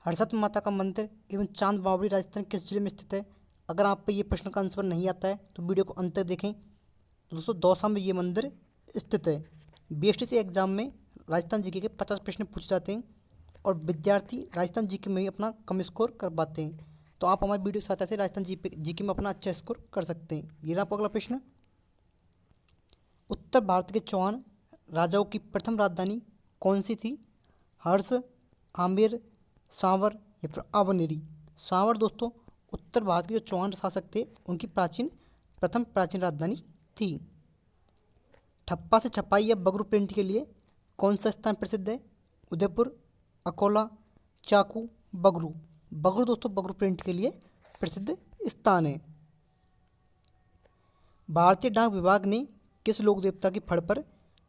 हर्षद माता का मंदिर एवं चांद बावड़ी राजस्थान किस जिले में स्थित है? अगर आप पे ये प्रश्न का आंसर नहीं आता है तो वीडियो को अंत तक देखें। तो दोस्तों दौसा में ये मंदिर स्थित है। बीएसटीसी एग्जाम में राजस्थान जीके के 50 प्रश्न पूछे जाते हैं और विद्यार्थी राजस्थान जीके में ही अपना कम स्कोर कर पाते हैं। तो आप हमारी वीडियो की सहायता से राजस्थान जीके में अपना अच्छा स्कोर कर सकते हैं। ये रहा आपका अगला प्रश्न। उत्तर भारत के चौहान राजाओं की प्रथम राजधानी कौन सी थी? हर्ष, आमेर, सांवर या फिर अवनेरी। सांवर दोस्तों उत्तर भारत के जो चौहान शासक थे उनकी प्रथम प्राचीन राजधानी थी। ठप्पा से छपाई या बगरू प्रिंट के लिए कौन सा स्थान प्रसिद्ध है? उदयपुर, अकोला, चाकू, बगरू। बगरू दोस्तों बगरू प्रिंट के लिए प्रसिद्ध स्थान है। भारतीय डाक विभाग ने किस लोक देवता की फड़ पर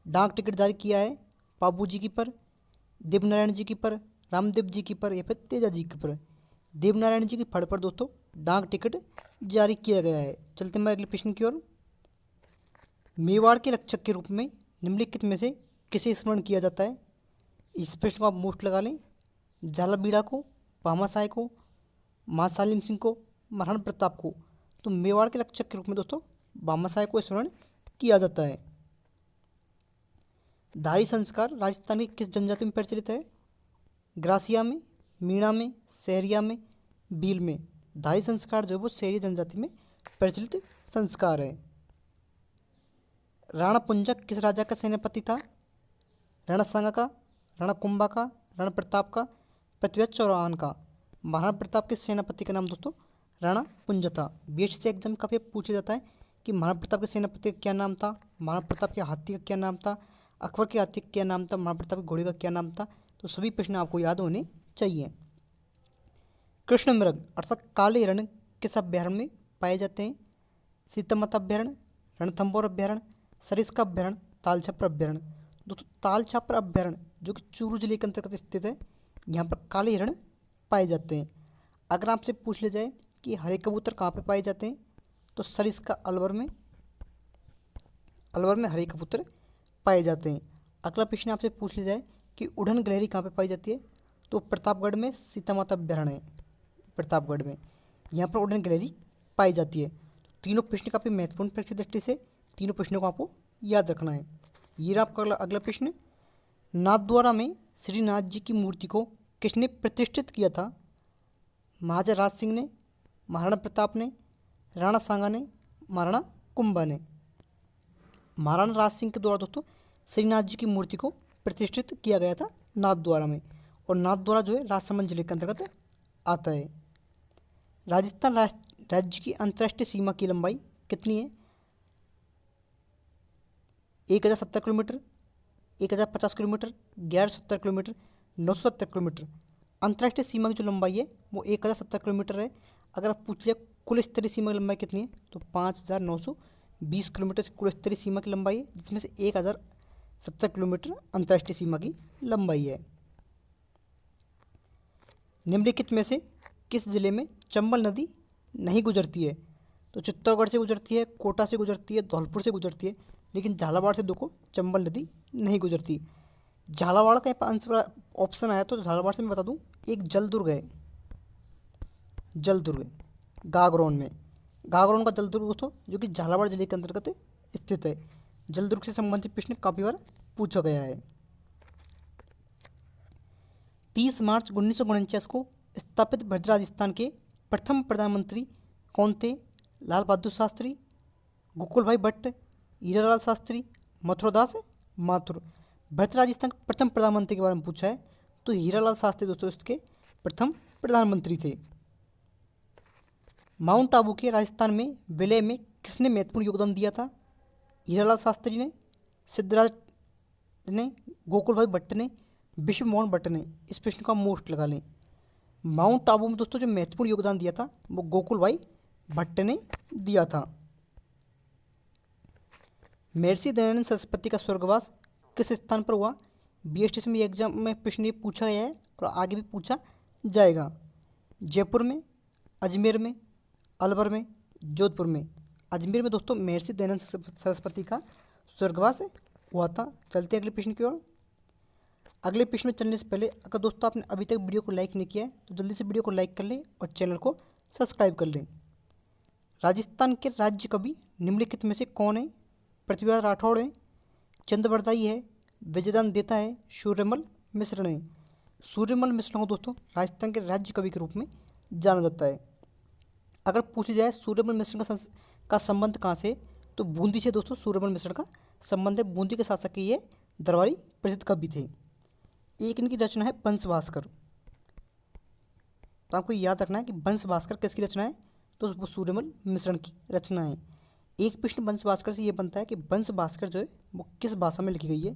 डाक टिकट जारी किया है? पाबू जी की पर, देवनारायण जी की पर, रामदेव जी की पर या फिर तेजा जी की पर। देवनारायण जी की फड़ पर दोस्तों डाक टिकट जारी किया गया है। चलते हैं अगले प्रश्न की ओर। मेवाड़ के रक्षक के रूप में निम्नलिखित में से किसे स्मरण किया जाता है? इस प्रश्न को आप मोस्ट लगा लें। झाला बीड़ा को, भामाशाह को, मां सालिम सिंह को, महाराणा प्रताप को। तो मेवाड़ के रक्षक के रूप में दोस्तों भामाशाह को स्मरण किया जाता है। धारी संस्कार राजस्थान की किस जनजाति में प्रचलित है? ग्रासिया में, मीणा में, सहरिया में, भील में। धारी संस्कार जो है वो सहरी जनजाति में प्रचलित संस्कार है। राणा पुंजक किस राजा का सेनापति था? राणा सांगा का, राणा कुंभा का, राणा प्रताप का, पृथ्वीराज चौहान का। महाराणा प्रताप के सेनापति का नाम दोस्तों राणा पुंज था। बीएससी एग्जाम काफी पूछा जाता है कि महाराणा प्रताप के सेनापति का क्या नाम था, महाराणा प्रताप के हाथी का क्या नाम था, अकबर के हाथी का क्या नाम था, महाराणा प्रताप के घोड़े का क्या नाम था। तो सभी प्रश्न आपको याद होने चाहिए। कृष्ण मृग अर्थात काले हिरण किस अभ्यारण्य में पाए जाते हैं? सीतामाता अभ्यारण्य, रणथंभौर अभ्यारण्य, सरिस्का अभ्यारण्य, तालछापर अभ्यारण्य। दोस्तों तालछापर अभ्यारण्य जो कि चूरू जिले के अंतर्गत स्थित है, यहाँ पर काले हिरण पाए जाते हैं। अगर आपसे पूछ लिया जाए कि हरे कबूतर कहाँ पे पाए जाते हैं तो सरिस्का अलवर में हरे कबूतर पाए जाते हैं। अगला प्रश्न आपसे पूछ लिया जाए कि उड़न गिलहरी कहाँ पे पाई जाती है तो प्रतापगढ़ में सीतामाता अभ्यारण्य है। प्रतापगढ़ में यहाँ पर उड़न गिलहरी पाई जाती है। तीनों प्रश्न काफ़ी महत्वपूर्ण परीक्षा दृष्टि से तीनों प्रश्नों को आपको याद रखना है। ये रहा आपका अगला प्रश्न। नाथद्वारा में श्रीनाथ जी की मूर्ति को किसने प्रतिष्ठित किया था? महाराजा राज सिंह ने, महाराणा प्रताप ने, राणा सांगा ने, महाराणा कुंभा ने। महाराणा राज सिंह के द्वारा दोस्तों श्रीनाथ जी की मूर्ति को प्रतिष्ठित किया गया था नाथद्वारा में। और नाथद्वारा जो है राजसमंद जिले के अंतर्गत आता है। राजस्थान राज्य की अंतर्राष्ट्रीय सीमा की लंबाई कितनी है? 1070 किलोमीटर, 1050 किलोमीटर, 1170 किलोमीटर, 970 किलोमीटर। अंतर्राष्ट्रीय सीमा की जो लंबाई है वो 1070 किलोमीटर है। अगर आप पूछ लिया कुल स्तरीय सीमा की लंबाई कितनी है तो 5920 किलोमीटर से कुल स्तरीय सीमा की लंबाई है, जिसमें से 1070 किलोमीटर अंतर्राष्ट्रीय सीमा की लंबाई है। निम्नलिखित में से किस जिले में चंबल नदी नहीं गुजरती है? तो चित्तौड़गढ़ से गुजरती है, कोटा से गुजरती है, धौलपुर से गुजरती है, लेकिन झालावाड़ से देखो चंबल नदी नहीं गुजरती। झालावाड़ का आंसर ऑप्शन आया तो झालावाड़ से मैं बता दूं एक जलदुर्ग है, जलदुर्ग गागरोन में। गागरोन का जलदुर्ग दोस्तों जो कि झालावाड़ जिले के अंतर्गत स्थित है। जलदुर्ग से संबंधित प्रश्न काफी बार पूछा गया है। 30 मार्च 1949 को स्थापित भारतीय राजस्थान के प्रथम प्रधानमंत्री कौन थे? लाल बहादुर शास्त्री, गोकुल भाई भट्ट, हीरालाल शास्त्री, मथुरादास माथुर। भारतीय राजस्थान के प्रथम प्रधानमंत्री के बारे में पूछा है तो हीरालाल शास्त्री दोस्तों इसके प्रथम प्रधानमंत्री थे। माउंट आबू के राजस्थान में विलय में किसने महत्वपूर्ण योगदान दिया था? हीरालाल शास्त्री ने, सिद्धराज ने, गोकुल भाई भट्ट ने, विश्व मोहन भट्ट ने। इस प्रश्न का मोस्ट लगा लें। माउंट आबू में दोस्तों जो महत्वपूर्ण योगदान दिया था वो गोकुल भाई भट्ट ने दिया था। महर्षि दयानंद सरस्वती का स्वर्गवास किस स्थान पर हुआ? बीएसटी में एग्जाम में प्रश्न ये पूछा गया है और आगे भी पूछा जाएगा। जयपुर में, अजमेर में, अलवर में, जोधपुर में। अजमेर में दोस्तों महर्षि दयानंद सरस्वती का स्वर्गवास हुआ था। चलते अगले प्रश्न की ओर। अगले प्रश्न में चलने से पहले अगर दोस्तों आपने अभी तक वीडियो को लाइक नहीं किया है तो जल्दी से वीडियो को लाइक कर लें और चैनल को सब्सक्राइब कर लें। राजस्थान के राज्य कवि निम्नलिखित में से कौन है? पृथ्वीराज राठौड़ है, चंद बरदाई है, विजयदान देता है, सूर्यमल मिश्र है। सूर्यमल मिश्र को दोस्तों राजस्थान के राज्य कवि के रूप में जाना जाता है। अगर पूछी जाए सूर्यमल मिश्र का संबंध कहाँ से, तो बूंदी से दोस्तों सूर्यमल मिश्र का संबंध है। बूंदी के शासक ये दरबारी प्रसिद्ध कवि थे। एक इनकी रचना है वंश भास्कर। तो आपको याद रखना है कि वंश भास्कर किसकी रचना है, तो वो सूर्यमल मिश्र की रचना है। एक प्रश्न वंश भास्कर से ये बनता है कि वंश भास्कर जो है वो किस भाषा में लिखी गई है।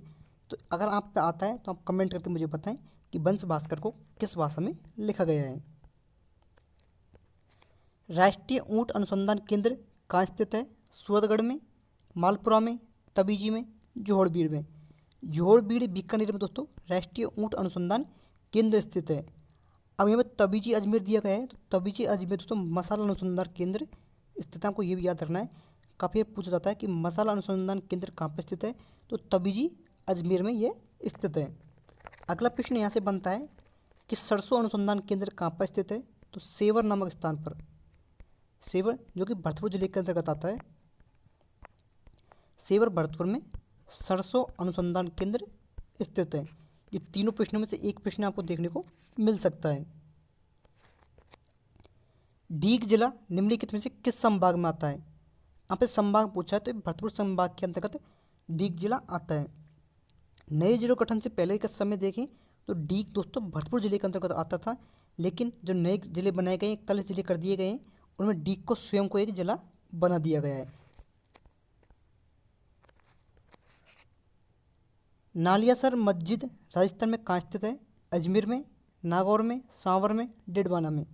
तो अगर आप पे आता है तो आप कमेंट करके मुझे बताएं कि वंश भास्कर को किस भाषा में लिखा गया है। राष्ट्रीय ऊंट अनुसंधान केंद्र कहाँ स्थित है? सूरतगढ़ में, मालपुरा में, तबीजी में, जोहड़बीड़ में। जोहड़बीड़ बीकानेर में दोस्तों राष्ट्रीय ऊंट अनुसंधान केंद्र स्थित है। अब यहाँ पर तबीजी अजमेर दिया गया है, तो तबीजी अजमेर दोस्तों मसाला अनुसंधान केंद्र स्थित है। आपको ये भी याद रखना है, काफ़ी पूछा जाता है कि मसाला अनुसंधान केंद्र कहाँ पर स्थित है, तो तबीजी अजमेर में ये स्थित है। अगला प्रश्न यहाँ से बनता है कि सरसों अनुसंधान केंद्र कहाँ पर स्थित है, तो सेवर नामक स्थान पर। सेवर जो कि भरतपुर जिले के अंतर्गत आता है। सेवर भरतपुर में सरसों अनुसंधान केंद्र स्थित है। ये तीनों प्रश्नों में से एक प्रश्न आपको देखने को मिल सकता है। डीग जिला निम्नलिखित में से किस संभाग में आता है? यहाँ पे संभाग पूछा है तो भरतपुर संभाग के अंतर्गत डीग जिला आता है। नए जिलों गठन से पहले का समय देखें तो डीग दोस्तों भरतपुर जिले के अंतर्गत आता था, लेकिन जो नए जिले बनाए गए 41 जिले कर दिए गए हैं उनमें डीग को स्वयं को एक जिला बना दिया गया है। नालियासर मस्जिद राजस्थान में कहाँ स्थित है? अजमेर में, नागौर में, सांवर में, डिडवाना में।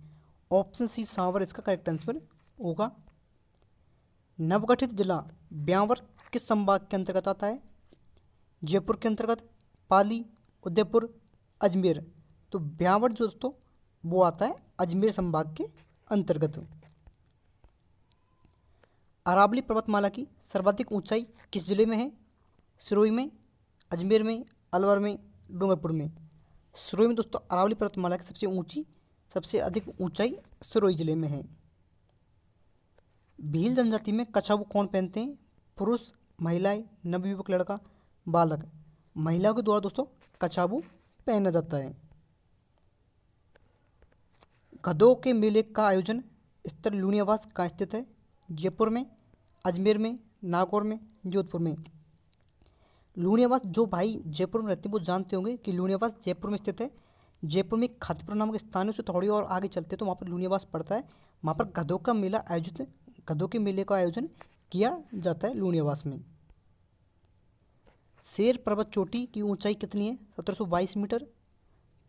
ऑप्शन सी सांवर इसका करेक्ट आंसर होगा। नवगठित जिला ब्यावर किस संभाग के अंतर्गत आता है? जयपुर के अंतर्गत, पाली, उदयपुर, अजमेर। तो ब्यावर जो दोस्तों वो आता है अजमेर संभाग के अंतर्गत। अरावली पर्वतमाला की सर्वाधिक ऊंचाई किस जिले में है? सिरोही में, अजमेर में, अलवर में, डूंगरपुर में। सिरोही में दोस्तों अरावली पर्वतमाला की सबसे अधिक ऊंचाई सिरोही जिले में है। भील जनजाति में कछाबू कौन पहनते हैं? पुरुष, महिलाएं, नवयुवक लड़का, बालक। महिलाओं के द्वारा दोस्तों कछाबू पहना जाता है। गधों के मेले का आयोजन स्थल लूणियावास कहाँ स्थित है? जयपुर में, अजमेर में, नागौर में, जोधपुर में। लूणियावास जो भाई जयपुर में रहते हैं वो जानते होंगे कि लूणियावास जयपुर में स्थित है। जयपुर में खातीपुर नामक स्थान है, उससे थोड़ी और आगे चलते तो वहाँ पर लूणियावास पड़ता है। वहाँ पर गधों के मेले का आयोजन किया जाता है लूणियावास में। शेर पर्वत चोटी की ऊंचाई कितनी है? 1722 metre,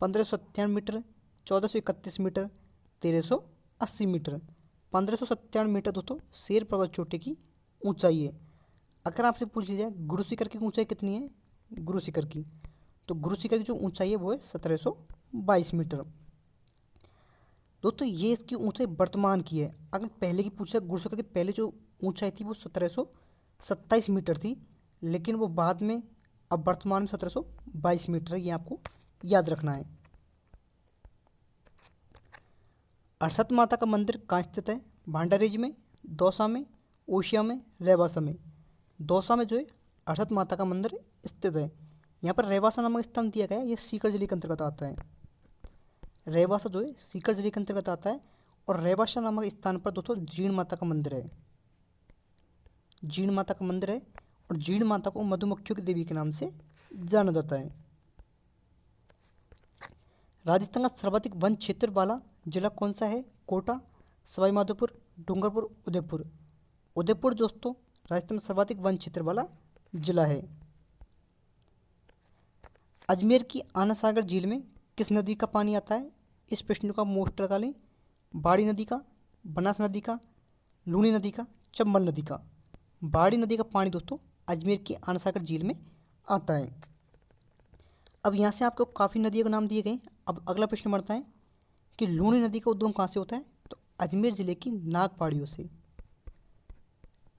1597 metre, 1431 metre, 1380 metre. 1597 metre दोस्तों शेर पर्वत चोटी की ऊंचाई है। अगर आपसे पूछ लिया जाए गुरु शिखर की ऊंचाई कितनी है, गुरु शिखर की, तो गुरु शिखर की जो ऊंचाई है वो है 1722 मीटर। दोस्तों ये इसकी ऊंचाई वर्तमान की है। अगर पहले की पूछा गुरु शिखर की पहले जो ऊंचाई थी वो 1727 मीटर थी, लेकिन वो बाद में अब वर्तमान में 1722 मीटर है। ये आपको याद रखना है। अड़सठ माता का मंदिर कहाँ स्थित है? भांडारेज में, दौसा में, ओशिया में, रेवासा में। दौसा में जो है अड़सठ माता का मंदिर स्थित है। यहाँ पर रेवासा नामक स्थान दिया गया है, ये सीकर जिले के अंतर्गत आता है। रेवासा जो है सीकर जिले के अंतर्गत आता है। और रेवासा नामक स्थान पर दोस्तों जीण माता का मंदिर है। जीण माता का मंदिर है और जीण माता को मधुमक्खियों की देवी के नाम से जाना जाता है। राजस्थान का सर्वाधिक वन क्षेत्र वाला जिला कौन सा है? कोटा, सवाईमाधोपुर, डूंगरपुर, उदयपुर। उदयपुर दोस्तों राजस्थान में सर्वाधिक वन क्षेत्र वाला जिला है। अजमेर की आना सागर झील में किस नदी का पानी आता है? इस प्रश्न का मोस्ट लगा लें। बाड़ी नदी का, बनास नदी का, लूनी नदी का, चंबल नदी का। बाड़ी नदी का पानी दोस्तों अजमेर की आना सागर झील में आता है। अब यहाँ से आपको काफ़ी नदियों के नाम दिए गए। अब अगला प्रश्न बढ़ता है कि लूनी नदी का उद्गम कहाँ से होता है? तो अजमेर ज़िले की नाग पहाड़ियों से।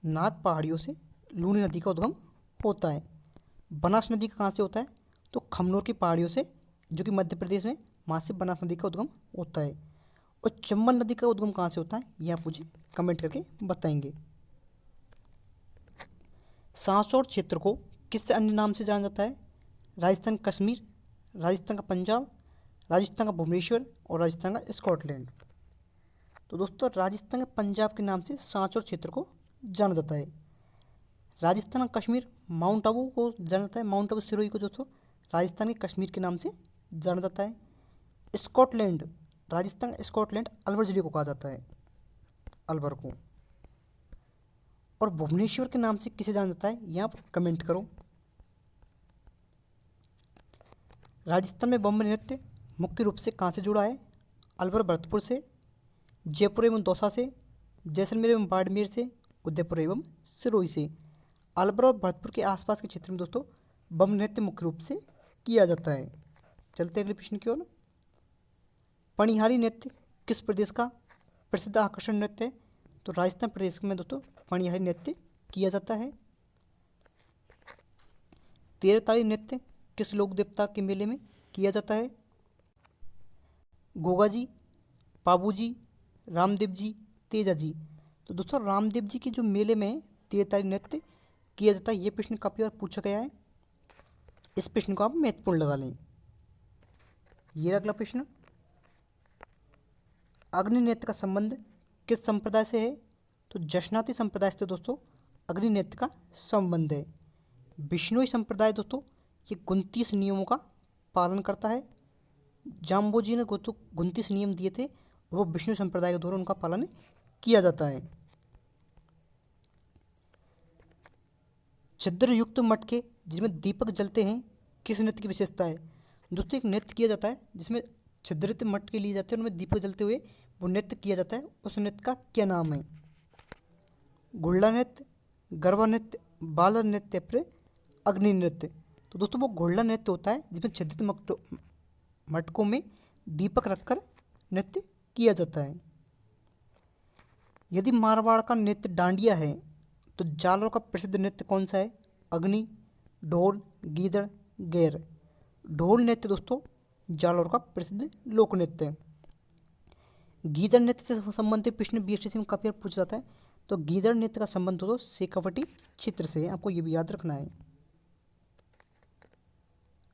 नाग पहाड़ियों से लूनी नदी का उद्गम होता है। बनास नदी का कहाँ से होता है? तो खमनोर की पहाड़ियों से, जो कि मध्य प्रदेश में, वहाँ से बनास नदी का उद्गम होता है। और चंबल नदी का उद्गम कहाँ से होता है, यह आप मुझे कमेंट करके बताएंगे। सांसौर क्षेत्र को किस अन्य नाम से जाना जाता है? राजस्थान कश्मीर, राजस्थान का पंजाब, राजस्थान का भुवनेश्वर और राजस्थान का स्कॉटलैंड। तो दोस्तों राजस्थान के पंजाब के नाम से सांचौर क्षेत्र को जाना जाता है। राजस्थान का कश्मीर माउंट आबू को जाना जाता है, माउंट आबू सिरोही को दोस्तों राजस्थान के कश्मीर के नाम से जाना जाता है। स्कॉटलैंड, राजस्थान का स्कॉटलैंड अलवर जिले को कहा जाता है, अलवर को। और भुवनेश्वर के नाम से किसे जाना जाता है, यहाँ पर कमेंट करो। राजस्थान में बम्बई नृत्य मुख्य रूप से कहाँ से जुड़ा है? अलवर भरतपुर से, जयपुर एवं दौसा से, जैसलमेर एवं बाड़मेर से, उदयपुर एवं सिरोही से। अलवर और भरतपुर के आसपास के क्षेत्र में दोस्तों बम नृत्य मुख्य रूप से किया जाता है। चलते अगले प्रश्न की ओर। पनिहारी नृत्य किस प्रदेश का प्रसिद्ध आकर्षण नृत्य है? तो राजस्थान प्रदेश में दोस्तों पनिहारी नृत्य किया जाता है। तेरताली नृत्य किस लोक देवता के मेले में किया जाता है? गोगा जी, पाबू जी, रामदेव जी, तेजा जी। तो दोस्तों रामदेव जी के जो मेले में तेरताली नृत्य किया जाता है, ये प्रश्न काफ़ी बार पूछा गया है, इस प्रश्न को आप महत्वपूर्ण लगा लें। ये अगला प्रश्न, अग्नि नृत्य का संबंध किस संप्रदाय से है? तो जशनाती संप्रदाय से दोस्तों अग्नि नृत्य का संबंध है। बिश्नोई संप्रदाय दोस्तों ये 29 नियमों का पालन करता है। जाम्बोजी ने 29 नियम दिए थे, वो विष्णु संप्रदाय के द्वारा उनका पालन किया जाता है। छिद्र युक्त मटके जिसमें दीपक जलते हैं, किस नृत्य की विशेषता है? दोस्तों एक नृत्य किया जाता है जिसमें छिद्रित मटके लिए जाते हैं, उनमें दीपक जलते हुए वो नृत्य किया जाता है, उस नृत्य का क्या नाम है? घुल्ला नृत्य, गरबा नृत्य, बालर नृत्य, फिर अग्नि नृत्य। तो दोस्तों वो घुल्ला नृत्य होता है जिसमें छिद्रित मटकों में दीपक रखकर नृत्य किया जाता है। यदि मारवाड़ का नृत्य डांडिया है तो जालौर का प्रसिद्ध नृत्य कौन सा है? अग्नि, ढोल, गीदड़, गैर। ढोल नृत्य दोस्तों जालौर का प्रसिद्ध लोक नृत्य है। गीदड़ नृत्य से संबंधित प्रश्न बीएसटीसी में काफी बार पूछा जाता है, तो गीदड़ नृत्य का संबंध दोस्तों शेखावटी क्षेत्र से है, आपको ये भी याद रखना है।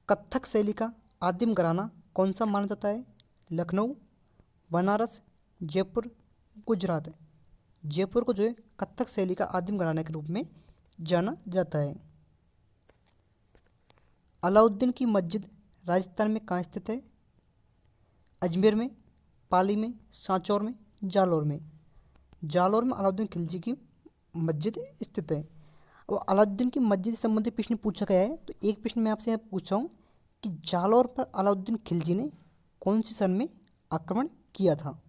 कथक शैली का आदिम घराना कौन सा माना जाता है? लखनऊ, बनारस, जयपुर, गुजरात। जयपुर को जो है कथक शैली का आदिम घराना के रूप में जाना जाता है। अलाउद्दीन की मस्जिद राजस्थान में कहाँ स्थित है? अजमेर में, पाली में, सांचौर में, जालौर में। जालौर में अलाउद्दीन खिलजी की मस्जिद स्थित है। और अलाउद्दीन की मस्जिद से संबंधित प्रश्न पूछा गया है, तो एक प्रश्न मैं आपसे पूछा हूँ कि जालौर पर अलाउद्दीन खिलजी ने कौन सी सन में आक्रमण किया था?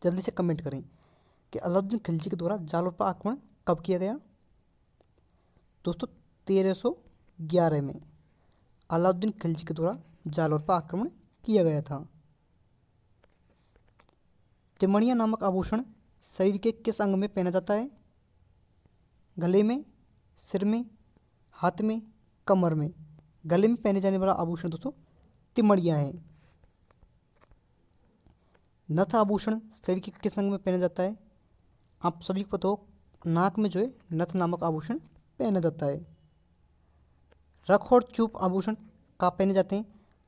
जल्दी से कमेंट करें कि अलाउद्दीन खिलजी के द्वारा जालौर पर आक्रमण कब किया गया? दोस्तों 1311 में अलाउद्दीन खिलजी के द्वारा जालौर पर आक्रमण किया गया था। तिमणिया नामक आभूषण शरीर के किस अंग में पहना जाता है? गले में, सिर में, हाथ में, कमर में। गले में पहने जाने वाला आभूषण दोस्तों तिमड़िया है। नथ आभूषण शरीर के किस अंग में पहना जाता है? आप सभी को पता हो, नाक में जो है नथ नामक आभूषण पहना जाता है। रख और चूप आभूषण कहाँ पहने जाते हैं?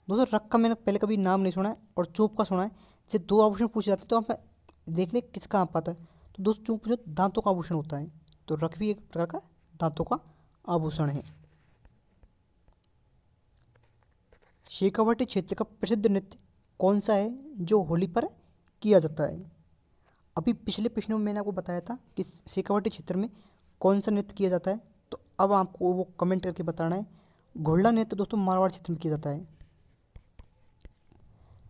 दोस्तों रख का मैंने पहले कभी नाम नहीं सुना है और चूप का सुना है। जैसे दो आभूषण पूछे जाते हैं तो आप देख ले किसका आप पाता है। तो दोस्त चूप जो दांतों का आभूषण होता है, तो रख भी एक प्रकार का दांतों का आभूषण है। शेखावटी क्षेत्र का प्रसिद्ध नृत्य कौन सा है जो होली पर किया जाता है? अभी पिछले प्रश्नों में मैंने आपको बताया था कि शेखावटी क्षेत्र में कौन सा नृत्य किया जाता है, तो अब आपको वो कमेंट करके बताना है। घोड़ा नृत्य दोस्तों मारवाड़ क्षेत्र में किया जाता है।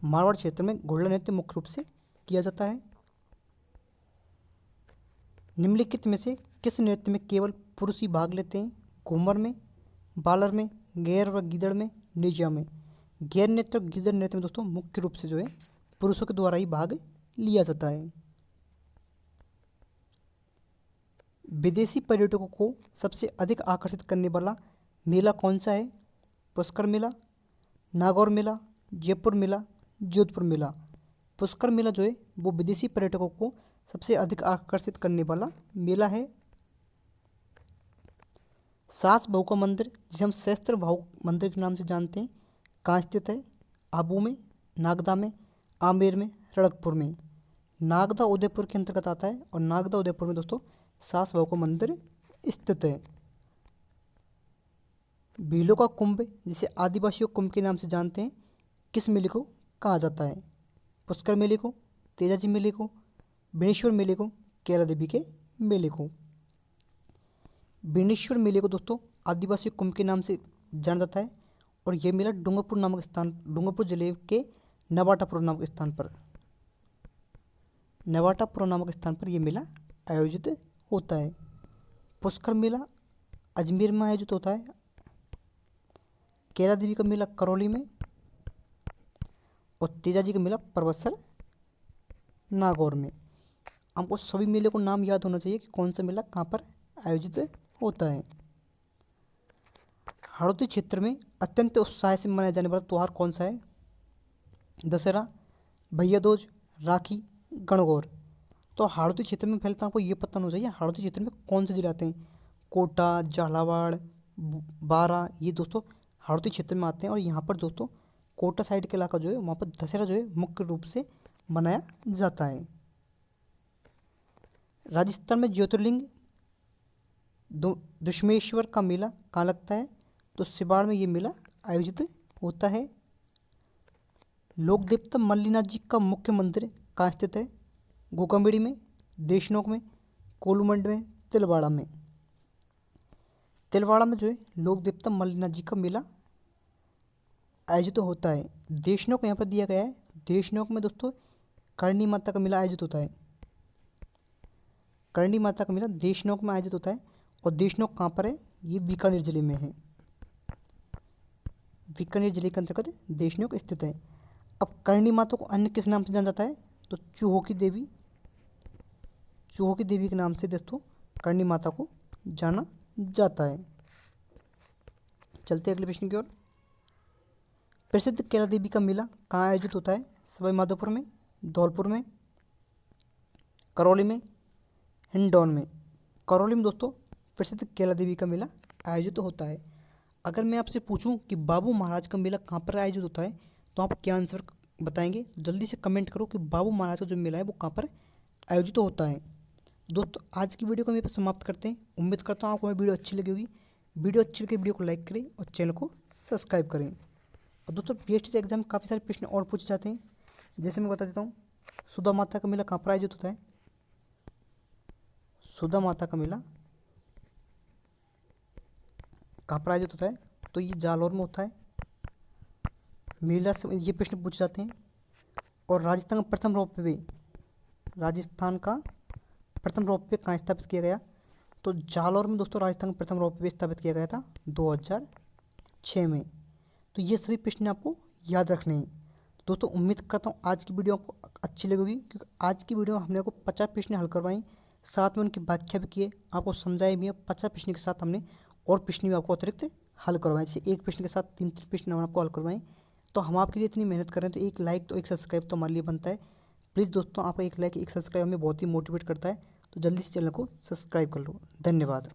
मारवाड़ क्षेत्र में घोड़ा नृत्य मुख्य रूप से किया जाता है। निम्नलिखित में से किस नृत्य में केवल पुरुष ही भाग लेते हैं? घूमर में, बालर में, गैर व गीदड़ में, निजिया में। गैर नृत्य और गीदड़ नृत्य में दोस्तों मुख्य रूप से जो है पुरुषों के द्वारा ही भाग लिया जाता है। विदेशी पर्यटकों को सबसे अधिक आकर्षित करने वाला मेला कौन सा है? पुष्कर मेला, नागौर मेला, जयपुर मेला, जोधपुर मेला। पुष्कर मेला जो है वो विदेशी पर्यटकों को सबसे अधिक आकर्षित करने वाला मेला है। सास बहू का मंदिर, जिसे हम सहस्त्र बहू मंदिर के नाम से जानते हैं, कहाँ स्थित है? आबू में, नागदा में, आमेर में, खड़गपुर में। नागदा उदयपुर के अंतर्गत आता है और नागदा उदयपुर में दोस्तों सास बहू का मंदिर स्थित है। भीलों का कुंभ, जिसे आदिवासियों कुंभ के नाम से जानते हैं, किस मेले को कहा जाता है? पुष्कर मेले को, तेजाजी मेले को, बेणेश्वर मेले को, कैला देवी के मेले को। बेणेश्वर मेले को दोस्तों आदिवासी कुंभ के नाम से जाना जाता है और यह मेला डूंगरपुर जिले के नवाटापुर नामक स्थान पर यह मेला आयोजित होता है। पुष्कर मेला अजमेर में आयोजित होता है। कैला देवी का मेला करौली में और तेजाजी का मेला परबतसर नागौर में। हमको सभी मेले को नाम याद होना चाहिए कि कौन सा मेला कहाँ पर आयोजित होता है। हड़ौती क्षेत्र में अत्यंत उत्साह से मनाया जाने वाला त्यौहार कौन सा है? दशहरा, भैया दूज, राखी, गणगौर। तो हड़ौती क्षेत्र में पहले तो आपको ये पता होना चाहिए हड़ौती क्षेत्र में कौन से जिले आते हैं। कोटा, झालावाड़, बारा, ये दोस्तों हड़ौती क्षेत्र में आते हैं। और यहाँ पर दोस्तों कोटा साइड के इलाका जो है वहाँ पर दशहरा जो है मुख्य रूप से मनाया जाता है। राजस्थान में ज्योतिर्लिंग दशमेश्वर का मेला कहाँ लगता है? तो सिवाड़ में ये मेला आयोजित होता है। लोक देवता मल्लीनाथ जी का मुख्य मंदिर कहाँ स्थित है? गोकंबेड़ी में, देशनोक में, कोलूमंड में, तिलवाड़ा में। तिलवाड़ा में जो है लोक देवता मल्लीनाथ जी का मेला आयोजित होता है। देशनोक यहाँ पर दिया गया है। देशनोक में दोस्तों करणी माता का मेला आयोजित होता है। करणी माता का मेला देशनोक में आयोजित होता है। और देशनोक कहाँ पर है? ये बीकानेर जिले में है। बीकानेर जिले के अंतर्गत देशनोक स्थित है। अब करणी माता को अन्य किस नाम से जाना जाता है? तो चूहों की देवी के नाम से दोस्तों करणी माता को जाना जाता है। चलते अगले प्रश्न की ओर। प्रसिद्ध कैला देवी का मेला कहाँ आयोजित होता है? सवाई माधोपुर में, धौलपुर में, करौली में, हिंडौन में। करौली में दोस्तों प्रसिद्ध कैला देवी का मेला आयोजित होता है। अगर मैं आपसे पूछूं कि बाबू महाराज का मेला कहाँ पर आयोजित होता है तो आप क्या आंसर बताएंगे? जल्दी से कमेंट करो कि बाबू महाराज का जो मेला है वो कहाँ पर आयोजित होता है। दोस्तों आज की वीडियो को यहीं पर समाप्त करते हैं। उम्मीद करता हूँ आपको मेरी वीडियो अच्छी लगी होगी। वीडियो अच्छी लगी वीडियो को लाइक करें और चैनल को सब्सक्राइब करें। और दोस्तों पीएचडी एग्जाम काफ़ी सारे प्रश्न और पूछे जाते हैं। जैसे मैं बता देता हूँ, सुधा माता का मेला कहाँ पर आयोजित होता है? सुधा माता का मेला कहाँ पर आयोजित होता है? तो ये जालौर में होता है। मेला से ये प्रश्न पूछे जाते हैं। और राजस्थान का प्रथम रोपवे कहाँ स्थापित किया गया? तो जालौर में दोस्तों राजस्थान का प्रथम रोपवे स्थापित किया गया था 2006 में। तो ये सभी प्रश्न आपको याद रखने हैं। दोस्तों उम्मीद करता हूँ आज की वीडियो आपको अच्छी लगेगी, क्योंकि आज की वीडियो में हमने आपको 50 प्रश्न हल करवाई, साथ में उनकी व्याख्या भी किए, आपको समझाए भी है। 50 प्रश्न के साथ हमने और प्रश्न भी आपको अतिरिक्त हल करवाएं। जैसे एक प्रश्न के साथ 3 प्रश्न हम आपको हल करवाएं। तो हम आपके लिए इतनी मेहनत कर रहे हैं तो एक लाइक तो एक सब्सक्राइब तो हमारे लिए बनता है। प्लीज़ दोस्तों आपका एक लाइक एक सब्सक्राइब हमें बहुत ही मोटिवेट करता है। तो जल्दी से चैनल को सब्सक्राइब कर लो। धन्यवाद।